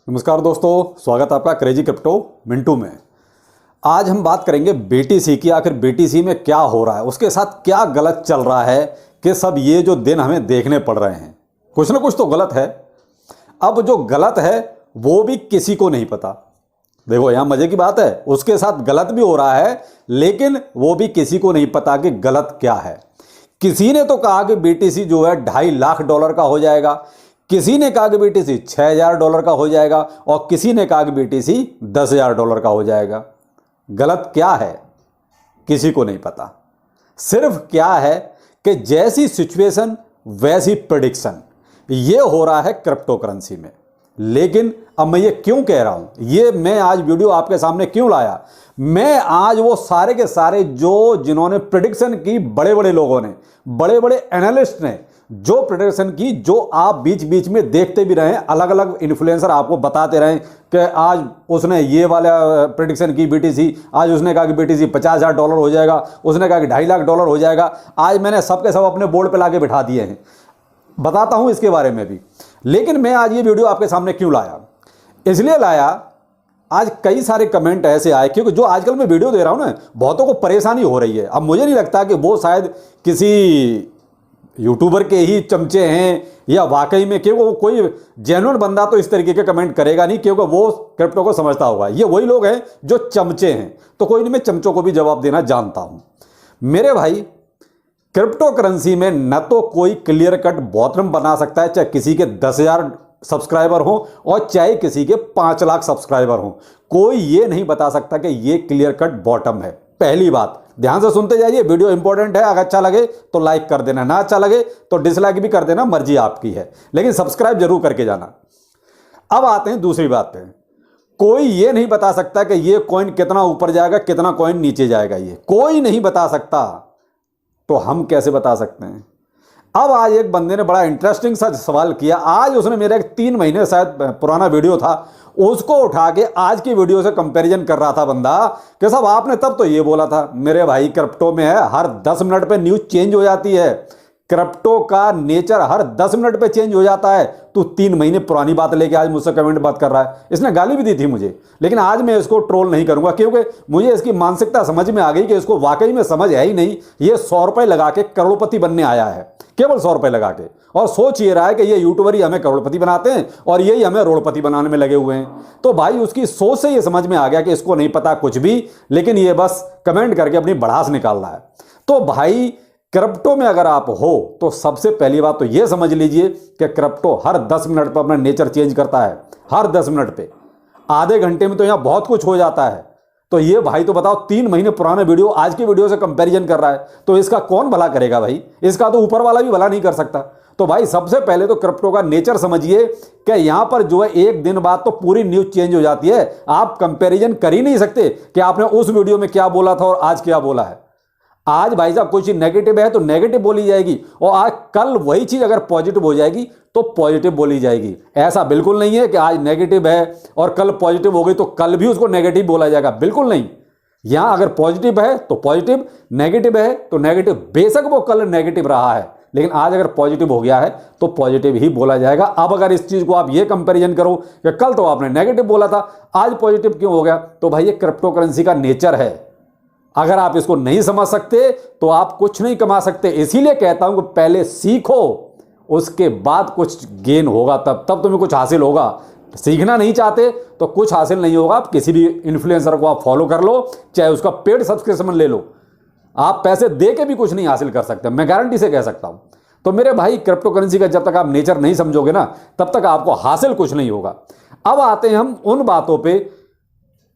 नमस्कार दोस्तों, स्वागत है आपका क्रेजी क्रिप्टो मिंटू में। आज हम बात करेंगे बीटीसी की। आखिर बीटीसी में क्या हो रहा है, उसके साथ क्या गलत चल रहा है कि सब ये जो दिन हमें देखने पड़ रहे हैं, कुछ ना कुछ तो गलत है। अब जो गलत है वो भी किसी को नहीं पता। देखो यहाँ मजे की बात है, उसके साथ गलत भी हो रहा है लेकिन वो भी किसी को नहीं पता कि गलत क्या है। किसी ने तो कहा कि बीटीसी जो है $2.5 लाख का हो जाएगा, किसी ने कहा कि बीटीसी $6,000 का हो जाएगा और किसी ने कहा कि बीटीसी $10,000 का हो जाएगा। गलत क्या है किसी को नहीं पता। सिर्फ क्या है कि जैसी सिचुएशन वैसी प्रेडिक्शन, ये हो रहा है क्रिप्टो करेंसी में। लेकिन अब मैं ये क्यों कह रहा हूं, ये मैं आज वीडियो आपके सामने क्यों लाया, मैं आज वो सारे के सारे जिन्होंने प्रेडिक्शन की, बड़े बड़े लोगों ने, बड़े बड़े एनालिस्ट ने जो प्रेडिक्शन की, जो आप बीच बीच में देखते भी रहे, अलग अलग इन्फ्लुएंसर आपको बताते रहे कि आज उसने ये वाला प्रेडिक्शन की बीटीसी, आज उसने कहा कि बीटीसी $50,000 हो जाएगा, उसने कहा कि $2.5 लाख हो जाएगा। आज मैंने सबके सब अपने बोर्ड पे लाके बिठा दिए हैं, बताता हूं इसके बारे में भी। लेकिन मैं आज ये वीडियो आपके सामने क्यों लाया, इसलिए लाया, आज कई सारे कमेंट ऐसे आए, क्योंकि जो आजकल मैं वीडियो दे रहा हूं ना, बहुतों को परेशानी हो रही है। अब मुझे नहीं लगता कि वो शायद किसी यूट्यूबर के ही चमचे हैं या वाकई में, क्योंकि वो कोई जेन्युइन बंदा तो इस तरीके के कमेंट करेगा नहीं, क्योंकि वो क्रिप्टो को समझता होगा। ये वही लोग हैं जो चमचे हैं। तो कोई नहीं, मैं चमचों को भी जवाब देना जानता हूं। मेरे भाई, क्रिप्टो करेंसी में न तो कोई क्लियर कट बॉटम बना सकता है, चाहे किसी के 10,000 सब्सक्राइबर हो और चाहे किसी के 5 लाख सब्सक्राइबर हो, कोई ये नहीं बता सकता कि ये क्लियर कट बॉटम है। पहली बात, ध्यान से सुनते जाइए, वीडियो इंपॉर्टेंट है। अगर अच्छा लगे तो लाइक कर देना, ना अच्छा लगे तो डिसलाइक भी कर देना, मर्जी आपकी है, लेकिन सब्सक्राइब जरूर करके जाना। अब आते हैं दूसरी बात पे। कोई ये नहीं बता सकता कि ये कॉइन कितना ऊपर जाएगा, कितना कॉइन नीचे जाएगा, ये कोई नहीं बता सकता। तो हम कैसे बता सकते हैं? अब आज एक बंदे ने बड़ा इंटरेस्टिंग सा सवाल किया। आज उसने मेरा एक 3 महीने शायद पुराना वीडियो था, उसको उठा के आज की वीडियो से कंपैरिजन कर रहा था बंदा कि साहब आपने तब तो ये बोला था। मेरे भाई, क्रिप्टो में है हर 10 मिनट पे न्यूज चेंज हो जाती है। क्रिप्टो का नेचर हर 10 मिनट पे चेंज हो जाता है। तू 3 महीने पुरानी बात लेके आज मुझसे कमेंट बात कर रहा है। इसने गाली भी दी थी मुझे, लेकिन आज मैं इसको ट्रोल नहीं करूंगा, क्योंकि मुझे इसकी मानसिकता समझ में आ गई कि इसको वाकई में समझ है ही नहीं। ये 100 रुपए लगा के करोड़पति बनने आया है, केवल 100 रुपए लगा के, और सोच ये रहा है कि ये यूट्यूबर ही हमें करोड़पति बनाते हैं और यही हमें रोड़पति बनाने में लगे हुए हैं। तो भाई, उसकी सोच से ये समझ में आ गया कि इसको नहीं पता कुछ भी, लेकिन ये बस कमेंट करके अपनी भड़ास निकाल रहा है। तो भाई, क्रिप्टो में अगर आप हो तो सबसे पहली बात तो यह समझ लीजिए कि क्रिप्टो हर 10 मिनट पर अपना नेचर चेंज करता है। हर 10 मिनट पे, आधे घंटे में तो यहां बहुत कुछ हो जाता है। तो ये भाई, तो बताओ, 3 महीने पुराना वीडियो आज की वीडियो से कंपैरिजन कर रहा है, तो इसका कौन भला करेगा भाई? इसका तो ऊपर वाला भी भला नहीं कर सकता। तो भाई, सबसे पहले तो क्रिप्टो का नेचर समझिए कि यहां पर जो है एक दिन बाद तो पूरी न्यूज चेंज हो जाती है। आप कंपैरिजन कर ही नहीं सकते कि आपने उस वीडियो में क्या बोला था और आज क्या बोला है। आज भाई साहब कोई चीज नेगेटिव है तो नेगेटिव बोली जाएगी, और आज कल वही चीज अगर पॉजिटिव हो जाएगी तो पॉजिटिव बोली जाएगी। ऐसा बिल्कुल नहीं है कि आज नेगेटिव है और कल पॉजिटिव हो गई तो कल भी उसको नेगेटिव बोला जाएगा, बिल्कुल नहीं। यहां अगर पॉजिटिव है तो पॉजिटिव, नेगेटिव है तो नेगेटिव। बेशक वो कल नेगेटिव रहा है, लेकिन आज अगर पॉजिटिव हो गया है तो पॉजिटिव ही बोला जाएगा। अब अगर इस चीज को आप ये कंपैरिजन करो कि कल तो आपने नेगेटिव बोला था, आज पॉजिटिव क्यों हो गया, तो भाई ये क्रिप्टो करेंसी का नेचर है। अगर आप इसको नहीं समझ सकते तो आप कुछ नहीं कमा सकते। इसीलिए कहता हूं कि पहले सीखो, उसके बाद कुछ गेन होगा, तब तुम्हें कुछ हासिल होगा। सीखना नहीं चाहते तो कुछ हासिल नहीं होगा। आप किसी भी इन्फ्लुएंसर को आप फॉलो कर लो, चाहे उसका पेड सब्सक्रिप्शन ले लो, आप पैसे दे के भी कुछ नहीं हासिल कर सकते, मैं गारंटी से कह सकता हूं। तो मेरे भाई, क्रिप्टो करेंसी का जब तक आप नेचर नहीं समझोगे ना, तब तक आपको हासिल कुछ नहीं होगा। अब आते हैं हम उन बातों पे,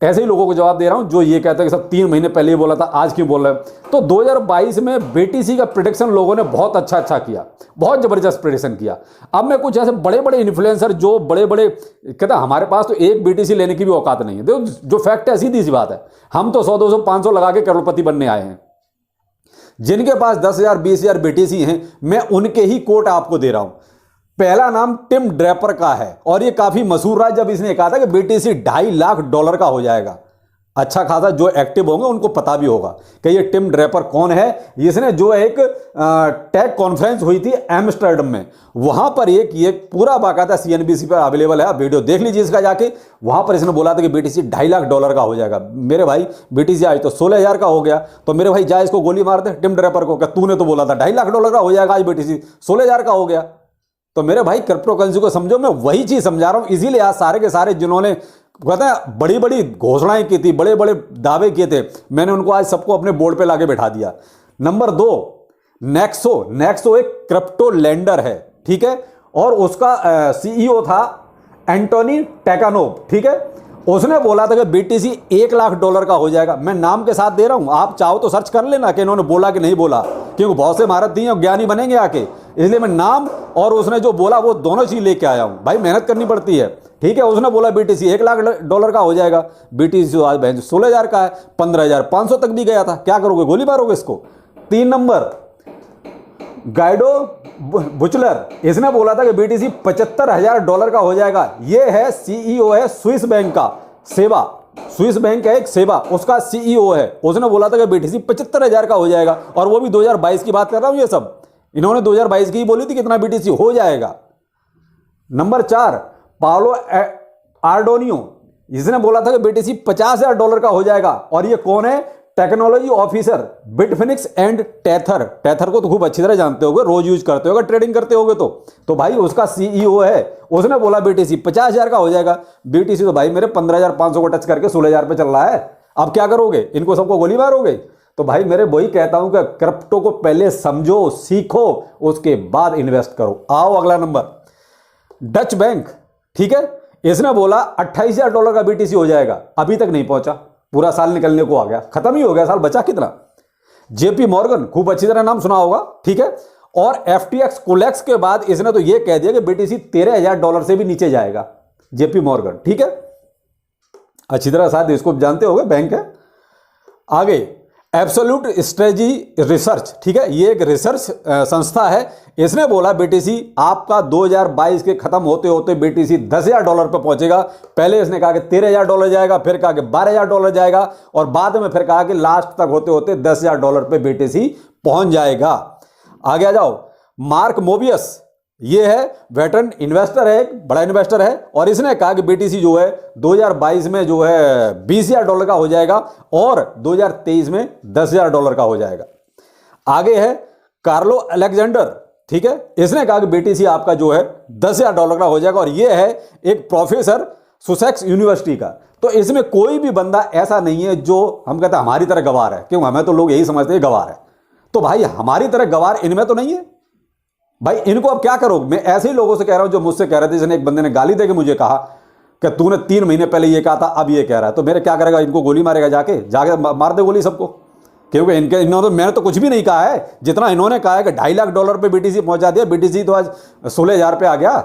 ऐसे ही लोगों को जवाब दे रहा हूं जो ये कहते हैं कि सब 3 महीने पहले ही बोला था, आज क्यों बोल रहे हैं। तो 2022 में बीटीसी का प्रेडिक्शन लोगों ने बहुत अच्छा किया, बहुत जबरदस्त प्रेडिक्शन किया। अब मैं कुछ ऐसे बड़े बड़े इन्फ्लुएंसर जो बड़े बड़े कहते हैं हमारे पास तो एक बीटीसी लेने की भी औकात नहीं है। देखो, जो फैक्ट है, सीधी सी बात है, हम तो 100, 200, 500 लगा के करोड़पति बनने आए हैं। जिनके पास 10,000, 20,000 बीटीसी हैं, मैं उनके ही कोट आपको दे रहा हूं। पहला नाम टिम ड्रेपर का है और ये काफी मशहूर रहा जब इसने कहा था कि बीटीसी $2.5 लाख का हो जाएगा। अच्छा खासा जो एक्टिव होंगे उनको पता भी होगा कि ये टिम ड्रेपर कौन है। इसने जो एक टेक कॉन्फ्रेंस हुई थी एम्स्टर्डम में, वहां पर ये पूरा बाकायदा सीएनबीसी पर अवेलेबल है, आप वीडियो देख लीजिए इसका जाके। वहां पर इसने बोला था कि बीटीसी $2.5 लाख का हो जाएगा। मेरे भाई बीटीसी आज तो 16,000 का हो गया, तो मेरे भाई जा इसको गोली मार दे टिम ड्रेपर को, क्या तूने तो बोला था $2.5 लाख का हो जाएगा, आज बीटीसी 16,000 का हो गया। तो मेरे भाई क्रिप्टो करेंसी को समझो, मैं वही चीज समझा रहा हूं। इसीलिए आज सारे के सारे जिन्होंने कहते हैं बड़ी बड़ी घोषणाएं की थी, बड़े बड़े दावे किए थे, मैंने उनको आज सबको अपने बोर्ड पे लाके बैठा दिया। नंबर 2, नेक्सो एक क्रिप्टो लेंडर है, ठीक है, और उसका सीईओ था एंटोनी टेकानोव, ठीक है। उसने बोला था कि बीटीसी $1 लाख का हो जाएगा। मैं नाम के साथ दे रहा हूं, आप चाहो तो सर्च कर लेना कि इन्होंने बोला कि नहीं बोला, क्योंकि बहुत से भारतीय हैं ज्ञानी बनेंगे आके, इसलिए मैं नाम और उसने जो बोला वो दोनों चीज लेके आया हूं। भाई मेहनत करनी पड़ती है, ठीक है। उसने बोला बीटीसी $1 लाख का हो जाएगा, बीटीसी आज 16,000 का है, 15,500 तक भी गया था। क्या करोगे, गोली मारोगे इसको। 3 नंबर गाइडो बुचलर, इसने बोला था कि बीटीसी $75,000 का हो जाएगा। ये है सीईओ है स्विस बैंक का, सेवा, स्विस बैंक है एक सेवा, उसका सीईओ है। उसने बोला था कि बीटीसी 75,000 का हो जाएगा, और वो भी 2022 की बात कर रहा हूं। ये सब इन्होंने 2022 की ही बोली थी कितना बीटीसी हो जाएगा। नंबर 4 पाओलो आर्डोनियो, इसने बोला था कि बीटीसी $50,000 का हो जाएगा, और ये कौन है, टेक्नोलॉजी ऑफिसर बिटफिनिक्स एंड टेथर को तो खूब अच्छी तरह जानते होगे, रोज यूज करते होगे, ट्रेडिंग करते होगे। तो भाई उसका सीईओ है, उसने बोला बीटीसी 50,000 का हो जाएगा। बीटीसी तो भाई मेरे 15,500 को टच करके 16,000 पे चल रहा है। अब क्या करोगे, इनको सबको गोली मारोगे। तो भाई मेरे वही कहता हूं कि क्रिप्टो को पहले समझो, सीखो, उसके बाद इन्वेस्ट करो। आओ अगला नंबर, डच बैंक, ठीक है, इसने बोला $28,000 का बीटीसी हो जाएगा, अभी तक नहीं पहुंचा, पूरा साल निकलने को आ गया, खत्म ही हो गया साल, बचा कितना। जेपी मॉर्गन, खूब अच्छी तरह नाम सुना होगा, ठीक है, और एफटीएक्स कोलेक्स के बाद इसने तो यह कह दिया कि बीटीसी $13,000 से भी नीचे जाएगा, जेपी मॉर्गन, ठीक है, अच्छी तरह शायद इसको जानते होगे, बैंक है। आगे एब्सोल्यूट स्ट्रेटजी रिसर्च, ठीक है, ये एक रिसर्च संस्था है। इसने बोला बीटीसी आपका 2022 के खत्म होते होते बीटीसी $10,000 पे पहुंचेगा। पहले इसने कहा कि $13,000 जाएगा, फिर कहा कि $12,000 जाएगा, और बाद में फिर कहा कि लास्ट तक होते होते $10,000 पे बीटीसी पहुंच जाएगा। आगे आ जाओ, मार्क मोबियस, ये है वेटरन इन्वेस्टर है, एक बड़ा इन्वेस्टर है, और इसने कहा कि बीटीसी जो है 2022 में जो है $20,000 का हो जाएगा, और 2023 में $10,000 का हो जाएगा। आगे है कार्लो अलेक्जेंडर, ठीक है, इसने कहा कि बीटीसी आपका जो है $10,000 का हो जाएगा, और ये है एक प्रोफेसर सुसेक्स यूनिवर्सिटी का। तो इसमें कोई भी बंदा ऐसा नहीं है जो हम कहते हैं हमारी तरह गवार है, क्यों, हमें तो लोग यही समझते हैं गवार है। तो भाई हमारी तरह गवार इनमें तो नहीं है। भाई इनको अब क्या करो, मैं ऐसे ही लोगों से कह रहा हूं जो मुझसे कह रहे थे, जिसने एक बंदे ने गाली देके मुझे कहा कि तूने 3 महीने पहले ये कहा था, अब ये कह रहा है, तो मेरे क्या करेगा, इनको गोली मारेगा, जाके मार दे गोली सबको, क्योंकि इन्होंने, मैंने तो कुछ भी नहीं कहा है, जितना इन्होंने कहा है कि $2.5 लाख पे बीटीसी पहुंचा दिया, बीटीसी तो आज 16,000 पे आ गया।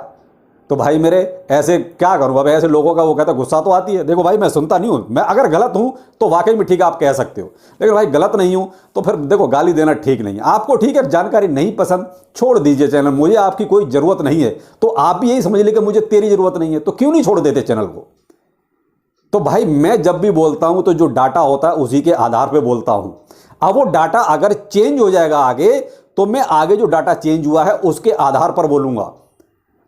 तो भाई मेरे ऐसे क्या करूं, अब ऐसे लोगों का वो कहता गुस्सा तो आती है। देखो भाई मैं सुनता नहीं हूं, मैं अगर गलत हूं तो वाकई में ठीक है, आप कह सकते हो, लेकिन भाई गलत नहीं हूं तो फिर देखो गाली देना ठीक नहीं है। आपको ठीक है जानकारी नहीं पसंद, छोड़ दीजिए चैनल, मुझे आपकी कोई जरूरत नहीं है। तो आप भी यही समझ लीजिए कि मुझे तेरी जरूरत नहीं है, तो क्यों नहीं छोड़ देते चैनल को। तो भाई मैं जब भी बोलता हूं तो जो डाटा होता है उसी के आधार पर बोलता हूं। अब वो डाटा अगर चेंज हो जाएगा आगे, तो मैं आगे जो डाटा चेंज हुआ है उसके आधार पर बोलूंगा।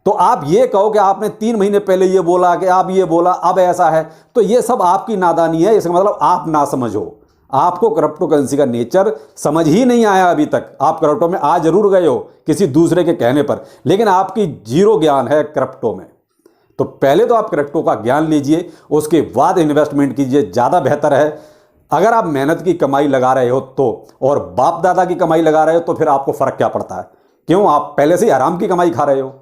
तो आप ये कहो कि आपने 3 महीने पहले ये बोला, कि आप ये बोला, अब ऐसा है, तो ये सब आपकी नादानी है। इसका मतलब आप ना समझो, आपको क्रिप्टो करेंसी का नेचर समझ ही नहीं आया अभी तक। आप क्रिप्टो में आ जरूर गए हो किसी दूसरे के कहने पर, लेकिन आपकी जीरो ज्ञान है क्रिप्टो में। तो पहले तो आप क्रिप्टो का ज्ञान लीजिए, उसके बाद इन्वेस्टमेंट कीजिए, ज़्यादा बेहतर है। अगर आप मेहनत की कमाई लगा रहे हो तो, और बाप दादा की कमाई लगा रहे हो तो फिर आपको फ़र्क क्या पड़ता है, क्यों, आप पहले से ही हराम की कमाई खा रहे हो,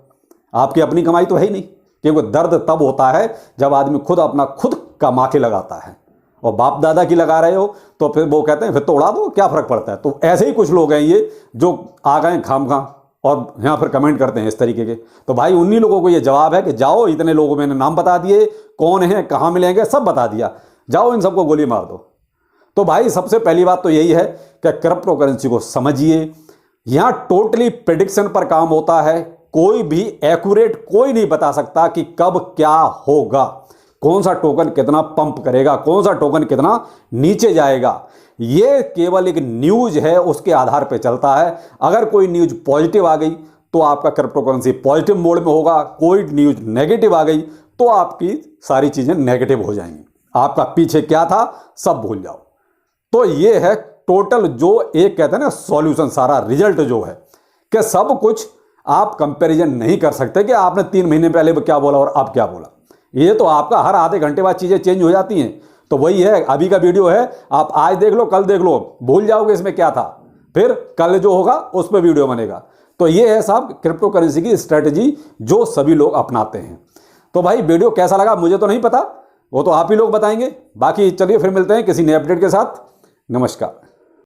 आपकी अपनी कमाई तो है ही नहीं। क्योंकि दर्द तब होता है जब आदमी खुद कमा के लगाता है, और बाप दादा की लगा रहे हो तो फिर वो कहते हैं फिर तो उड़ा दो, क्या फ़र्क पड़ता है। तो ऐसे ही कुछ लोग हैं ये जो आ गए खामखा और यहाँ फिर कमेंट करते हैं इस तरीके के। तो भाई उन्हीं लोगों को ये जवाब है कि जाओ, इतने लोगों मैंने नाम बता दिए, कौन है, कहाँ मिलेंगे, सब बता दिया, जाओ इन सबको गोली मार दो। तो भाई सबसे पहली बात तो यही है कि क्रिप्टो करेंसी को समझिए। यहाँ टोटली प्रेडिक्शन पर काम होता है, कोई भी एक्यूरेट कोई नहीं बता सकता कि कब क्या होगा। कौन सा टोकन कितना पंप करेगा, कौन सा टोकन कितना नीचे जाएगा, ये केवल एक न्यूज है, उसके आधार पर चलता है। अगर कोई न्यूज पॉजिटिव आ गई तो आपका क्रिप्टो करेंसी पॉजिटिव मोड में होगा, कोई न्यूज नेगेटिव आ गई तो आपकी सारी चीजें नेगेटिव हो जाएंगी, आपका पीछे क्या था सब भूल जाओ। तो ये है टोटल जो एक कहते हैं ना सॉल्यूशन, सारा रिजल्ट जो है कि सब कुछ आप कंपैरिजन नहीं कर सकते कि आपने 3 महीने पहले क्या बोला और अब क्या बोला। ये तो आपका हर आधे घंटे बाद चीजें चेंज हो जाती हैं। तो वही है, अभी का वीडियो है, आप आज देख लो कल देख लो, भूल जाओगे इसमें क्या था, फिर कल जो होगा उस पर वीडियो बनेगा। तो ये है साहब क्रिप्टो करेंसी की स्ट्रेटजी जो सभी लोग अपनाते हैं। तो भाई वीडियो कैसा लगा मुझे तो नहीं पता, वो तो आप ही लोग बताएंगे। बाकी चलिए फिर मिलते हैं किसी नए अपडेट के साथ। नमस्कार।